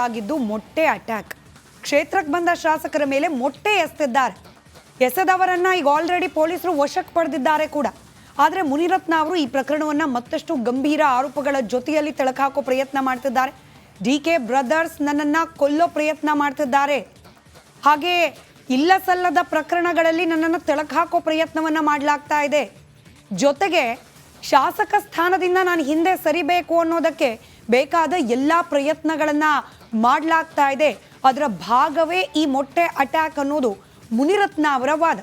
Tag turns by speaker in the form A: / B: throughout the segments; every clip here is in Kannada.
A: ಆಗಿದ್ದು ಮೊಟ್ಟೆ ಅಟ್ಯಾಕ್. ಕ್ಷೇತ್ರಕ್ಕೆ ಬಂದ ಶಾಸಕರ ಮೇಲೆ ಮೊಟ್ಟೆ ಎಸೆದಿದ್ದಾರೆ. ಎಸೆದವರನ್ನ ಈಗ ಆಲ್ರೆಡಿ ಪೊಲೀಸರು ವಶಕ್ಕೆ ಪಡೆದಿದ್ದಾರೆ ಕೂಡ. ಆದರೆ ಮುನಿರತ್ನ ಅವರು ಈ ಪ್ರಕರಣವನ್ನ ಮತ್ತಷ್ಟು ಗಂಭೀರ ಆರೋಪಗಳ ಜೊತೆಯಲ್ಲಿ ತಳಕಾಕೋ ಪ್ರಯತ್ನ ಮಾಡ್ತಿದ್ದಾರೆ. ಡಿಕೆ ಬ್ರದರ್ಸ್ ನನ್ನನ್ನ ಕೊಲ್ಲೋ ಪ್ರಯತ್ನ ಮಾಡ್ತಿದ್ದಾರೆ, ಹಾಗೆ ಇಲ್ಲ ಸಲ್ಲದ ಪ್ರಕರಣಗಳಲ್ಲಿ ನನ್ನನ್ನು ತಳಕಾಕೋ ಪ್ರಯತ್ನವನ್ನ ಮಾಡಲಾಗ್ತಾ ಇದೆ. ಜೊತೆಗೆ ಶಾಸಕ ಸ್ಥಾನದಿಂದ ನಾನು ಹಿಂದೆ ಸರಿಬೇಕು ಅನ್ನೋದಕ್ಕೆ ಬೇಕಾದ ಎಲ್ಲ ಪ್ರಯತ್ನಗಳನ್ನು ಮಾಡಲಾಗ್ತಾ ಇದೆ. ಅದರ ಭಾಗವೇ ಈ ಮೊಟ್ಟೆ ಅಟ್ಯಾಕ್ ಅನ್ನೋದು ಮುನಿರತ್ನ ಅವರ ವಾದ.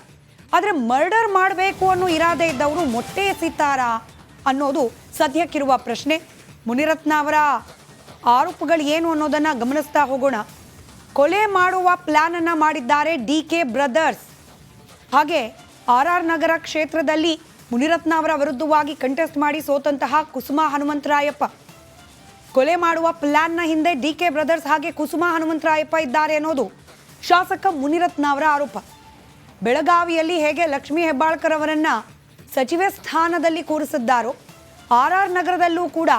A: ಆದರೆ ಮರ್ಡರ್ ಮಾಡಬೇಕು ಅನ್ನೋ ಇರಾದೆ ಇದ್ದವರು ಮೊಟ್ಟೆ ಎಸಿತಾರಾ ಅನ್ನೋದು ಸದ್ಯಕ್ಕಿರುವ ಪ್ರಶ್ನೆ. ಮುನಿರತ್ನ ಅವರ ಆರೋಪಗಳು ಏನು ಅನ್ನೋದನ್ನು ಗಮನಿಸ್ತಾ ಹೋಗೋಣ. ಕೊಲೆ ಮಾಡುವ ಪ್ಲಾನ್ ಅನ್ನು ಮಾಡಿದ್ದಾರೆ ಡಿಕೆ ಬ್ರದರ್ಸ್. ಹಾಗೆ ಆರ್ ನಗರ ಕ್ಷೇತ್ರದಲ್ಲಿ ಮುನಿರತ್ನ ಅವರ ವಿರುದ್ಧವಾಗಿ ಕಂಟೆಸ್ಟ್ ಮಾಡಿ ಸೋತಂತಹ ಕುಸುಮಾ ಹನುಮಂತರಾಯಪ್ಪ, ಕೊಲೆ ಮಾಡುವ ಪ್ಲಾನ್ನ ಹಿಂದೆ ಡಿಕೆ ಬ್ರದರ್ಸ್ ಹಾಗೆ ಕುಸುಮಾ ಹನುಮಂತರಾಯಪ್ಪ ಇದ್ದಾರೆ ಅನ್ನೋದು ಶಾಸಕ ಮುನಿರತ್ನ ಅವರ ಆರೋಪ. ಬೆಳಗಾವಿಯಲ್ಲಿ ಹೇಗೆ ಲಕ್ಷ್ಮೀ ಹೆಬ್ಬಾಳ್ಕರ್ ಅವರನ್ನ ಸಚಿವೆ ಸ್ಥಾನದಲ್ಲಿ ಕೂರಿಸಿದ್ದಾರೋ, ಆರ್ ನಗರದಲ್ಲೂ ಕೂಡ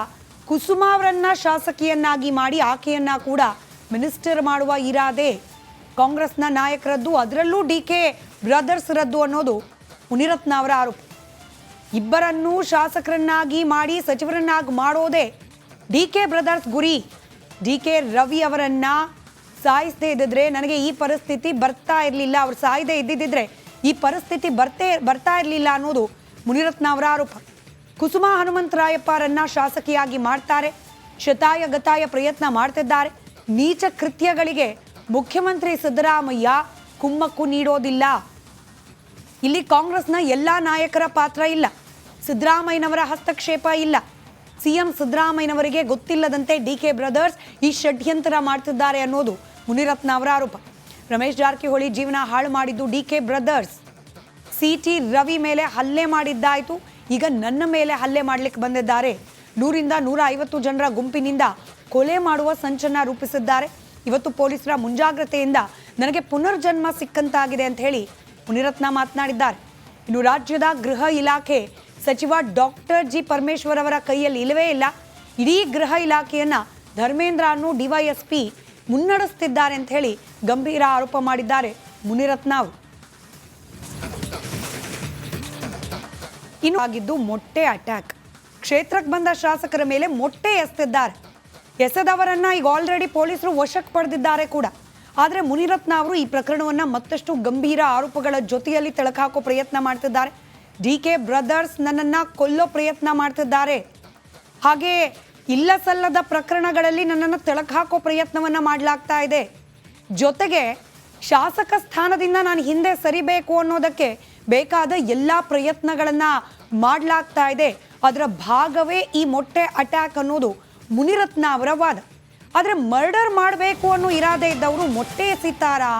A: ಕುಸುಮಾ ಅವರನ್ನ ಶಾಸಕಿಯನ್ನಾಗಿ ಮಾಡಿ ಆಕೆಯನ್ನ ಕೂಡ ಮಿನಿಸ್ಟರ್ ಮಾಡುವ ಇರಾದೆ ಕಾಂಗ್ರೆಸ್ನ ನಾಯಕರದ್ದು, ಅದರಲ್ಲೂ ಡಿಕೆ ಬ್ರದರ್ಸ್ ರದ್ದು ಅನ್ನೋದು ಮುನಿರತ್ನ ಅವರ ಆರೋಪ. ಇಬ್ಬರನ್ನೂ ಶಾಸಕರನ್ನಾಗಿ ಮಾಡಿ ಸಚಿವರನ್ನಾಗಿ ಮಾಡೋದೇ ಡಿಕೆ ಬ್ರದರ್ಸ್ ಗುರಿ. ಡಿಕೆ ರವಿ ಅವರನ್ನ ಸಾಯಿಸದೇ ಇದ್ದಿದ್ರೆ ನನಗೆ ಈ ಪರಿಸ್ಥಿತಿ ಬರ್ತಾ ಇರಲಿಲ್ಲ, ಅವ್ರು ಸಾಯದೇ ಇದ್ದಿದ್ದರೆ ಈ ಪರಿಸ್ಥಿತಿ ಬರ್ತಾ ಇರಲಿಲ್ಲ ಅನ್ನೋದು ಮುನಿರತ್ನ ಅವರ ಆರೋಪ. ಕುಸುಮಾ ಹನುಮಂತರಾಯಪ್ಪರನ್ನ ಶಾಸಕಿಯಾಗಿ ಮಾಡ್ತಾರೆ, ಶತಾಯಗತಾಯ ಪ್ರಯತ್ನ ಮಾಡ್ತಿದ್ದಾರೆ. ನೀಚ ಕೃತ್ಯಗಳಿಗೆ ಮುಖ್ಯಮಂತ್ರಿ ಸಿದ್ದರಾಮಯ್ಯ ಕುಮ್ಮಕ್ಕು ನೀಡೋದಿಲ್ಲ. ಇಲ್ಲಿ ಕಾಂಗ್ರೆಸ್ನ ಎಲ್ಲ ನಾಯಕರ ಪಾತ್ರ ಇಲ್ಲ, ಸಿದ್ದರಾಮಯ್ಯನವರ ಹಸ್ತಕ್ಷೇಪ ಇಲ್ಲ. ಸಿಎಂ ಸಿದ್ದರಾಮಯ್ಯನವರಿಗೆ ಗೊತ್ತಿಲ್ಲದಂತೆ ಡಿಕೆ ಬ್ರದರ್ಸ್ ಈ ಷಡ್ಯಂತ್ರ ಮಾಡ್ತಿದ್ದಾರೆ ಅನ್ನೋದು ಮುನಿರತ್ನ ಅವರ ಆರೋಪ. ರಮೇಶ್ ಜಾರಕಿಹೊಳಿ ಜೀವನ ಹಾಳು ಮಾಡಿದ್ದು ಡಿಕೆ ಬ್ರದರ್ಸ್. ಸಿಟಿ ರವಿ ಮೇಲೆ ಹಲ್ಲೆ ಮಾಡಿದ್ದಾಯಿತು, ಈಗ ನನ್ನ ಮೇಲೆ ಹಲ್ಲೆ ಮಾಡಲಿಕ್ಕೆ ಬಂದಿದ್ದಾರೆ. 100 ರಿಂದ 150 ಜನರ ಗುಂಪಿನಿಂದ ಕೊಲೆ ಮಾಡುವ ಸಂಚನ್ನ ರೂಪಿಸಿದ್ದಾರೆ. ಇವತ್ತು ಪೊಲೀಸರ ಮುಂಜಾಗ್ರತೆಯಿಂದ ನನಗೆ ಪುನರ್ಜನ್ಮ ಸಿಕ್ಕಂತಾಗಿದೆ ಅಂತ ಹೇಳಿ ಮುನಿರತ್ನ ಮಾತನಾಡಿದ್ದಾರೆ. ಇನ್ನು ರಾಜ್ಯದ ಗೃಹ ಇಲಾಖೆ ಸಚಿವ ಡಾಕ್ಟರ್ ಜಿ ಪರಮೇಶ್ವರ್ ಅವರ ಕೈಯಲ್ಲಿ ಇಲ್ಲವೇ ಇಲ್ಲ. ಇಡೀ ಗೃಹ ಇಲಾಖೆಯನ್ನ ಧರ್ಮೇಂದ್ರ ಅನ್ನೋ ಡಿವೈಎಸ್ಪಿ ಮುನ್ನಡೆಸ್ತಿದ್ದಾರೆ ಅಂತ ಹೇಳಿ ಗಂಭೀರ ಆರೋಪ ಮಾಡಿದ್ದಾರೆ ಮುನಿರತ್ನ ಅವರು. ಇನ್ನು ಆಗಿದ್ದು ಮೊಟ್ಟೆ ಅಟ್ಯಾಕ್. ಕ್ಷೇತ್ರಕ್ಕೆ ಬಂದ ಶಾಸಕರ ಮೇಲೆ ಮೊಟ್ಟೆ ಎಸೆದಿದ್ದಾರೆ. ಎಸೆದವರನ್ನ ಈಗ ಆಲ್ರೆಡಿ ಪೊಲೀಸರು ವಶಕ್ಕೆ ಪಡೆದಿದ್ದಾರೆ ಕೂಡ. ಆದರೆ ಮುನಿರತ್ನ ಅವರು ಈ ಪ್ರಕರಣವನ್ನ ಮತ್ತಷ್ಟು ಗಂಭೀರ ಆರೋಪಗಳ ಜೊತೆಯಲ್ಲಿ ತಳಕಾಕೋ ಪ್ರಯತ್ನ ಮಾಡ್ತಿದ್ದಾರೆ. ಡಿಕೆ ಬ್ರದರ್ಸ್ ನನ್ನನ್ನ ಕೊಲ್ಲೋ ಪ್ರಯತ್ನ ಮಾಡ್ತಿದ್ದಾರೆ, ಹಾಗೆ ಇಲ್ಲ ಸಲ್ಲದ ಪ್ರಕರಣಗಳಲ್ಲಿ ನನ್ನನ್ನು ತಳಕಾಕೋ ಪ್ರಯತ್ನವನ್ನ ಮಾಡಲಾಗ್ತಾ ಇದೆ. ಜೊತೆಗೆ ಶಾಸಕ ಸ್ಥಾನದಿಂದ ನಾನು ಹಿಂದೆ ಸರಿಬೇಕು ಅನ್ನೋದಕ್ಕೆ ಬೇಕಾದ ಎಲ್ಲ ಪ್ರಯತ್ನಗಳನ್ನು ಮಾಡಲಾಗ್ತಾ ಇದೆ. ಅದರ ಭಾಗವೇ ಈ ಮೊಟ್ಟೆ ಅಟ್ಯಾಕ್ ಅನ್ನೋದು ಮುನಿರತ್ನ ಅವರ ವಾದ. ಆದರೆ ಮರ್ಡರ್ ಮಾಡಬೇಕು ಅನ್ನೋ ಇರಾದೆ ಇದ್ದವರು ಮೊಟ್ಟೆ ಎಸಿತಾರಾ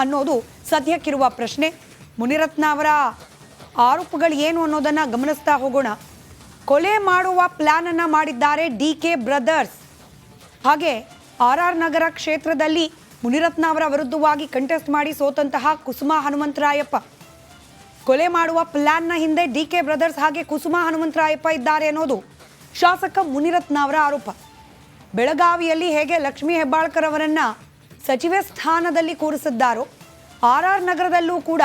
A: ಅನ್ನೋದು ಸದ್ಯಕ್ಕಿರುವ ಪ್ರಶ್ನೆ. ಮುನಿರತ್ನ ಅವರ ಆರೋಪಗಳು ಏನು ಅನ್ನೋದನ್ನು ಗಮನಿಸ್ತಾ ಹೋಗೋಣ. ಕೊಲೆ ಮಾಡುವ ಪ್ಲಾನ್ ಅನ್ನು ಮಾಡಿದ್ದಾರೆ ಡಿಕೆ ಬ್ರದರ್ಸ್. ಹಾಗೆ ಆರ್ ನಗರ ಕ್ಷೇತ್ರದಲ್ಲಿ ಮುನಿರತ್ನ ಅವರ ವಿರುದ್ಧವಾಗಿ ಕಂಟೆಸ್ಟ್ ಮಾಡಿ ಸೋತಂತಹ ಕುಸುಮಾ ಹನುಮಂತರಾಯಪ್ಪ, ಕೊಲೆ ಮಾಡುವ ಪ್ಲಾನ್ನ ಹಿಂದೆ ಡಿಕೆ ಬ್ರದರ್ಸ್ ಹಾಗೆ ಕುಸುಮಾ ಹನುಮಂತರಾಯಪ್ಪ ಇದ್ದಾರೆ ಅನ್ನೋದು ಶಾಸಕ ಮುನಿರತ್ನ ಅವರ ಆರೋಪ. ಬೆಳಗಾವಿಯಲ್ಲಿ ಹೇಗೆ ಲಕ್ಷ್ಮೀ ಹೆಬ್ಬಾಳ್ಕರ್ ಅವರನ್ನ ಸಚಿವೆ ಸ್ಥಾನದಲ್ಲಿ ಕೂರಿಸಿದ್ದಾರೋ, ಆರ್ ನಗರದಲ್ಲೂ ಕೂಡ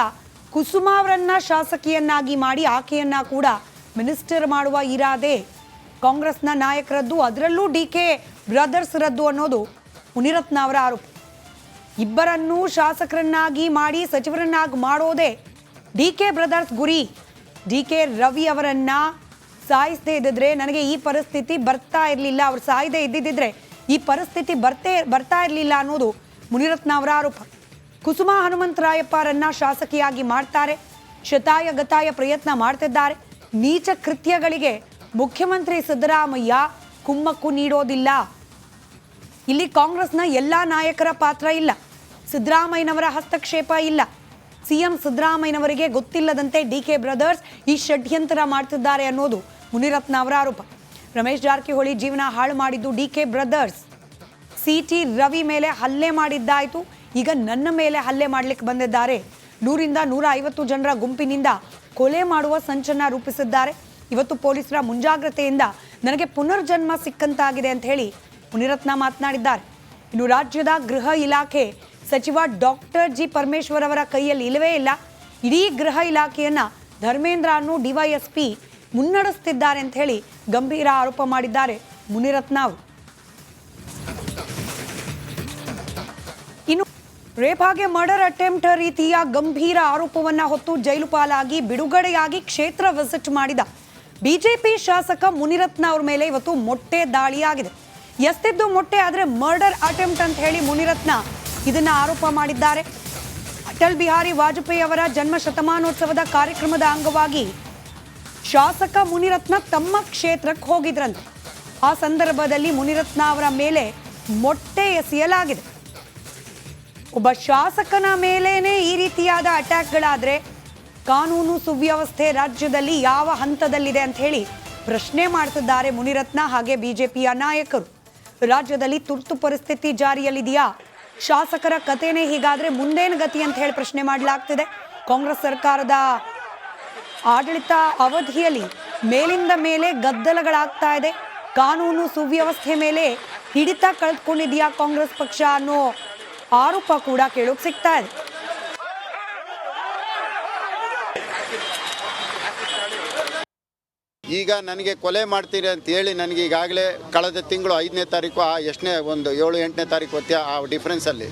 A: ಕುಸುಮಾ ಅವರನ್ನ ಶಾಸಕಿಯನ್ನಾಗಿ ಮಾಡಿ ಆಕೆಯನ್ನ ಕೂಡ ಮಿನಿಸ್ಟರ್ ಮಾಡುವ ಇರಾದೆ ಕಾಂಗ್ರೆಸ್ನ ನಾಯಕರದ್ದು, ಅದರಲ್ಲೂ ಡಿಕೆ ಬ್ರದರ್ಸ್ ರದ್ದು ಅನ್ನೋದು ಮುನಿರತ್ನ ಅವರ ಆರೋಪ. ಇಬ್ಬರನ್ನೂ ಶಾಸಕರನ್ನಾಗಿ ಮಾಡಿ ಸಚಿವರನ್ನಾಗಿ ಮಾಡೋದೇ ಡಿಕೆ ಬ್ರದರ್ಸ್ ಗುರಿ. ಡಿಕೆ ರವಿ ಅವರನ್ನ ಸಾಯಿಸದೇ ಇದ್ದಿದ್ರೆ ನನಗೆ ಈ ಪರಿಸ್ಥಿತಿ ಬರ್ತಾ ಇರಲಿಲ್ಲ, ಅವ್ರು ಸಾಯದೇ ಇದ್ದಿದ್ದರೆ ಈ ಪರಿಸ್ಥಿತಿ ಬರ್ತಾ ಇರಲಿಲ್ಲ ಅನ್ನೋದು ಮುನಿರತ್ನ ಅವರ ಆರೋಪ. ಕುಸುಮಾ ಹನುಮಂತರಾಯಪ್ಪರನ್ನ ಶಾಸಕಿಯಾಗಿ ಮಾಡ್ತಾರೆ, ಶತಾಯಗತಾಯ ಪ್ರಯತ್ನ ಮಾಡ್ತಿದ್ದಾರೆ. ನೀಚ ಕೃತ್ಯಗಳಿಗೆ ಮುಖ್ಯಮಂತ್ರಿ ಸಿದ್ದರಾಮಯ್ಯ ಕುಮ್ಮಕ್ಕು ನೀಡೋದಿಲ್ಲ. ಇಲ್ಲಿ ಕಾಂಗ್ರೆಸ್ನ ಎಲ್ಲ ನಾಯಕರ ಪಾತ್ರ ಇಲ್ಲ, ಸಿದ್ದರಾಮಯ್ಯನವರ ಹಸ್ತಕ್ಷೇಪ ಇಲ್ಲ. ಸಿಎಂ ಸಿದ್ದರಾಮಯ್ಯನವರಿಗೆ ಗೊತ್ತಿಲ್ಲದಂತೆ ಡಿಕೆ ಬ್ರದರ್ಸ್ ಈ ಷಡ್ಯಂತ್ರ ಮಾಡ್ತಿದ್ದಾರೆ ಅನ್ನೋದು ಮುನಿರತ್ನ ಅವರ ಆರೋಪ. ರಮೇಶ್ ಜಾರಕಿಹೊಳಿ ಜೀವನ ಹಾಳು ಮಾಡಿದ್ದು ಡಿಕೆ ಬ್ರದರ್ಸ್. ಸಿಟಿ ರವಿ ಮೇಲೆ ಹಲ್ಲೆ ಮಾಡಿದ್ದಾಯಿತು, ಈಗ ನನ್ನ ಮೇಲೆ ಹಲ್ಲೆ ಮಾಡಲಿಕ್ಕೆ ಬಂದಿದ್ದಾರೆ. 100 ರಿಂದ 150 ಜನರ ಗುಂಪಿನಿಂದ ಕೊಲೆ ಮಾಡುವ ಸಂಚನ್ನ ರೂಪಿಸಿದ್ದಾರೆ. ಇವತ್ತು ಪೊಲೀಸರ ಮುಂಜಾಗ್ರತೆಯಿಂದ ನನಗೆ ಪುನರ್ಜನ್ಮ ಸಿಕ್ಕಂತಾಗಿದೆ ಅಂತ ಹೇಳಿ ಮುನಿರತ್ನ ಮಾತನಾಡಿದ್ದಾರೆ. ಇನ್ನು ರಾಜ್ಯದ ಗೃಹ ಇಲಾಖೆ ಸಚಿವ ಡಾಕ್ಟರ್ ಜಿ ಪರಮೇಶ್ವರ್ ಅವರ ಕೈಯಲ್ಲಿ ಇಲ್ಲವೇ ಇಲ್ಲ. ಇಡೀ ಗೃಹ ಇಲಾಖೆಯನ್ನ ಧರ್ಮೇಂದ್ರ ಅನ್ನೋ ಡಿವೈಎಸ್ಪಿ ಮುನ್ನಡೆಸುತ್ತಿದ್ದಾರೆ ಅಂತ ಹೇಳಿ ಗಂಭೀರ ಆರೋಪ ಮಾಡಿದ್ದಾರೆ ಮುನಿರತ್ನ ಅವರು. ಇನ್ನು ರೇಪ್ ಹಾಗೆ ಮರ್ಡರ್ ಅಟೆಂಪ್ಟ್ ರೀತಿಯ ಗಂಭೀರ ಆರೋಪವನ್ನ ಹೊತ್ತು ಜೈಲು ಪಾಲಾಗಿ ಬಿಡುಗಡೆಯಾಗಿ ಕ್ಷೇತ್ರ ವಿಸಿಟ್ ಮಾಡಿದ ಬಿಜೆಪಿ ಶಾಸಕ ಮುನಿರತ್ನ ಅವ್ರ ಮೇಲೆ ಇವತ್ತು ಮೊಟ್ಟೆ ದಾಳಿಯಾಗಿದೆ. ಎಸ್ತಿದ್ದು ಮೊಟ್ಟೆ ಆದ್ರೆ ಮರ್ಡರ್ ಅಟೆಂಪ್ಟ್ ಅಂತ ಹೇಳಿ ಮುನಿರತ್ನ ಇದನ್ನ ಆರೋಪ ಮಾಡಿದ್ದಾರೆ. ಅಟಲ್ ಬಿಹಾರಿ ವಾಜಪೇಯಿ ಅವರ ಜನ್ಮ ಶತಮಾನೋತ್ಸವದ ಕಾರ್ಯಕ್ರಮದ ಅಂಗವಾಗಿ ಶಾಸಕ ಮುನಿರತ್ನ ತಮ್ಮ ಕ್ಷೇತ್ರಕ್ಕೆ ಹೋಗಿದ್ರಂತೆ. ಆ ಸಂದರ್ಭದಲ್ಲಿ ಮುನಿರತ್ನ ಅವರ ಮೇಲೆ ಮೊಟ್ಟೆ ಎಸೆಯಲಾಗಿದೆ. ಒಬ್ಬ ಶಾಸಕನ ಮೇಲೇನೆ ಈ ರೀತಿಯಾದ ಅಟ್ಯಾಕ್ಗಳಾದ್ರೆ ಕಾನೂನು ಸುವ್ಯವಸ್ಥೆ ರಾಜ್ಯದಲ್ಲಿ ಯಾವ ಹಂತದಲ್ಲಿದೆ ಅಂತ ಹೇಳಿ ಪ್ರಶ್ನೆ ಮಾಡ್ತಿದ್ದಾರೆ ಮುನಿರತ್ನ ಹಾಗೆ ಬಿಜೆಪಿಯ ನಾಯಕರು. ರಾಜ್ಯದಲ್ಲಿ ತುರ್ತು ಪರಿಸ್ಥಿತಿ ಜಾರಿಯಲ್ಲಿದೆಯಾ? ಶಾಸಕರ ಕಥೆನೇ ಹೀಗಾದ್ರೆ ಮುಂದೇನು ಗತಿ ಅಂತ ಹೇಳಿ ಪ್ರಶ್ನೆ ಮಾಡಲಾಗ್ತಿದೆ. ಕಾಂಗ್ರೆಸ್ ಸರ್ಕಾರದ ಆಡಳಿತ ಅವಧಿಯಲ್ಲಿ ಮೇಲಿಂದ ಮೇಲೆ ಗದ್ದಲಗಳಾಗ್ತಾ ಇದೆ. ಕಾನೂನು ಸುವ್ಯವಸ್ಥೆ ಮೇಲೆ ಹಿಡಿತ ಕಳೆದುಕೊಂಡಿದೆಯಾ ಕಾಂಗ್ರೆಸ್ ಪಕ್ಷ ಅನ್ನೋ ಆರೋಪ ಕೂಡ ಕೇಳೋಕೆ ಸಿಗ್ತಾ ಇದೆ.
B: ಈಗ ನನಗೆ ಕೊಲೆ ಮಾಡ್ತೀರಿ ಅಂತ ಹೇಳಿ ನನಗೆ ಈಗಾಗಲೇ ಕಳೆದ ತಿಂಗಳು 5ನೇ ತಾರೀಕು ಎಷ್ಟನೇ ಒಂದು 7-8ನೇ ತಾರೀಕು ಹೊತ್ತಿ ಆ ಡಿಫ್ರೆನ್ಸಲ್ಲಿ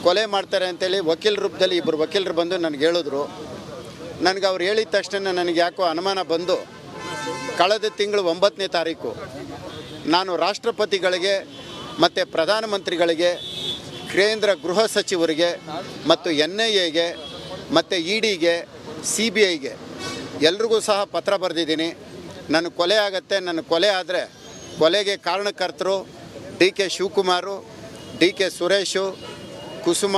B: ಕೊಲೆ ಮಾಡ್ತಾರೆ ಅಂತೇಳಿ ವಕೀಲ ರೂಪದಲ್ಲಿ ಇಬ್ಬರು ವಕೀಲರು ಬಂದು ನನಗೆ ಹೇಳಿದ್ರು. ನನಗೆ ಅವ್ರು ಹೇಳಿದ ತಕ್ಷಣ ನನಗೆ ಯಾಕೋ ಅನುಮಾನ ಬಂದು ಕಳೆದ ತಿಂಗಳು 9ನೇ ತಾರೀಕು ನಾನು ರಾಷ್ಟ್ರಪತಿಗಳಿಗೆ ಮತ್ತು ಪ್ರಧಾನಮಂತ್ರಿಗಳಿಗೆ ಕೇಂದ್ರ ಗೃಹ ಸಚಿವರಿಗೆ ಮತ್ತು NIAಗೆ ಮತ್ತು EDಗೆ CBIಗೆ ಎಲ್ರಿಗೂ ಸಹ ಪತ್ರ ಬರೆದಿದ್ದೀನಿ. ನನ್ನ ಕೊಲೆ ಆಗುತ್ತೆ, ನನ್ನ ಕೊಲೆ ಆದರೆ ಕೊಲೆಗೆ ಕಾರಣಕರ್ತರು DK ಶಿವಕುಮಾರು, DK ಸುರೇಶು, ಕುಸುಮ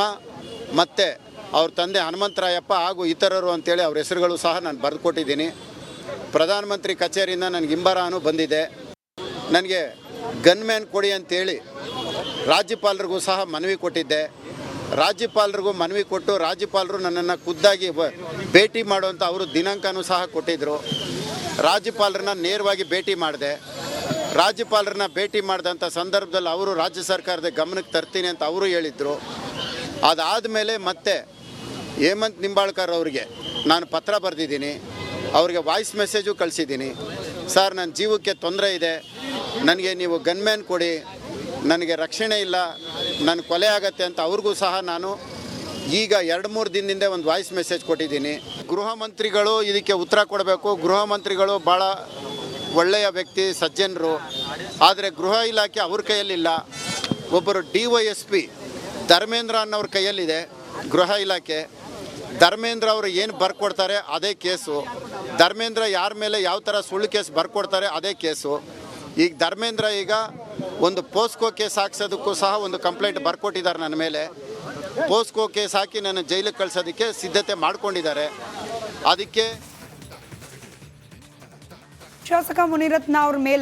B: ಮತ್ತು ಅವ್ರ ತಂದೆ ಹನುಮಂತರಾಯಪ್ಪ ಹಾಗೂ ಇತರರು ಅಂತೇಳಿ ಅವ್ರ ಹೆಸರುಗಳು ಸಹ ನಾನು ಬರೆದು ಕೊಟ್ಟಿದ್ದೀನಿ. ಪ್ರಧಾನಮಂತ್ರಿ ಕಚೇರಿಯಿಂದ ನನಗೆ ಇಂಬರಾನು ಬಂದಿದೆ. ನನಗೆ ಗನ್ಮ್ಯಾನ್ ಕೊಡಿ ಅಂತೇಳಿ ರಾಜ್ಯಪಾಲರಿಗೂ ಸಹ ಮನವಿ ಕೊಟ್ಟಿದ್ದೆ. ರಾಜ್ಯಪಾಲರಿಗೂ ಮನವಿ ಕೊಟ್ಟು ರಾಜ್ಯಪಾಲರು ನನ್ನನ್ನು ಖುದ್ದಾಗಿ ಭೇಟಿ ಮಾಡುವಂಥ ಅವರು ದಿನಾಂಕನೂ ಸಹ ಕೊಟ್ಟಿದ್ದರು. ರಾಜ್ಯಪಾಲರನ್ನ ನೇರವಾಗಿ ಭೇಟಿ ಮಾಡಿದೆ. ರಾಜ್ಯಪಾಲರನ್ನ ಭೇಟಿ ಮಾಡಿದಂಥ ಸಂದರ್ಭದಲ್ಲಿ ಅವರು ರಾಜ್ಯ ಸರ್ಕಾರದ ಗಮನಕ್ಕೆ ತರ್ತೀನಿ ಅಂತ ಅವರು ಹೇಳಿದರು. ಅದಾದಮೇಲೆ ಮತ್ತೆ ಹೇಮಂತ್ ನಿಂಬಾಳ್ಕರ್ ಅವರಿಗೆ ನಾನು ಪತ್ರ ಬರೆದಿದ್ದೀನಿ. ಅವ್ರಿಗೆ ವಾಯ್ಸ್ ಮೆಸೇಜು ಕಳಿಸಿದ್ದೀನಿ. ಸರ್, ನನ್ನ ಜೀವಕ್ಕೆ ತೊಂದರೆ ಇದೆ, ನನಗೆ ನೀವು ಗನ್ಮ್ಯಾನ್ ಕೊಡಿ, ನನಗೆ ರಕ್ಷಣೆ ಇಲ್ಲ, ನನ್ನ ಕೊಲೆ ಆಗತ್ತೆ ಅಂತ ಅವ್ರಿಗೂ ಸಹ ನಾನು ಈಗ 2-3 ದಿನದಿಂದ ಒಂದು ವಾಯ್ಸ್ ಮೆಸೇಜ್ ಕೊಟ್ಟಿದ್ದೀನಿ. ಗೃಹ ಮಂತ್ರಿಗಳು ಇದಕ್ಕೆ ಉತ್ತರ ಕೊಡಬೇಕು. ಗೃಹ ಮಂತ್ರಿಗಳು ಭಾಳ ಒಳ್ಳೆಯ ವ್ಯಕ್ತಿ, ಸಜ್ಜನರು. ಆದರೆ ಗೃಹ ಇಲಾಖೆ ಅವ್ರ ಕೈಯಲ್ಲಿಲ್ಲ. ಒಬ್ಬರು DYSP ಧರ್ಮೇಂದ್ರ ಅನ್ನೋರ ಕೈಯಲ್ಲಿದೆ ಗೃಹ ಇಲಾಖೆ. ಧರ್ಮೇಂದ್ರ ಅವರು ಏನು ಬರ್ಕೊಡ್ತಾರೆ ಅದೇ ಕೇಸು. ಧರ್ಮೇಂದ್ರ ಯಾರ ಮೇಲೆ ಯಾವ ಥರ ಸುಳ್ಳು ಕೇಸ್ ಬರ್ಕೊಡ್ತಾರೆ ಅದೇ ಕೇಸು. ಈಗ ಧರ್ಮೇಂದ್ರ ಈಗ ಒಂದು ಪೋಸ್ಕೋ ಕೇಸ್ ಹಾಕ್ಸೋದಕ್ಕೂ ಸಹ ಒಂದು ಕಂಪ್ಲೇಂಟ್ ಬರ್ಕೊಟ್ಟಿದ್ದಾರೆ ನನ್ನ ಮೇಲೆ. ಪೋಸ್ಕೋ ಕೇಸ್ ಹಾಕಿ ನನ್ನ ಜೈಲಿಗೆ ಕಳಿಸೋದಕ್ಕೆ ಸಿದ್ಧತೆ ಮಾಡ್ಕೊಂಡಿದ್ದಾರೆ. ಅದಕ್ಕೆ
A: ಶಾಸಕ ಮುನಿರತ್ನ ಅವ್ರ ಮೇಲೆ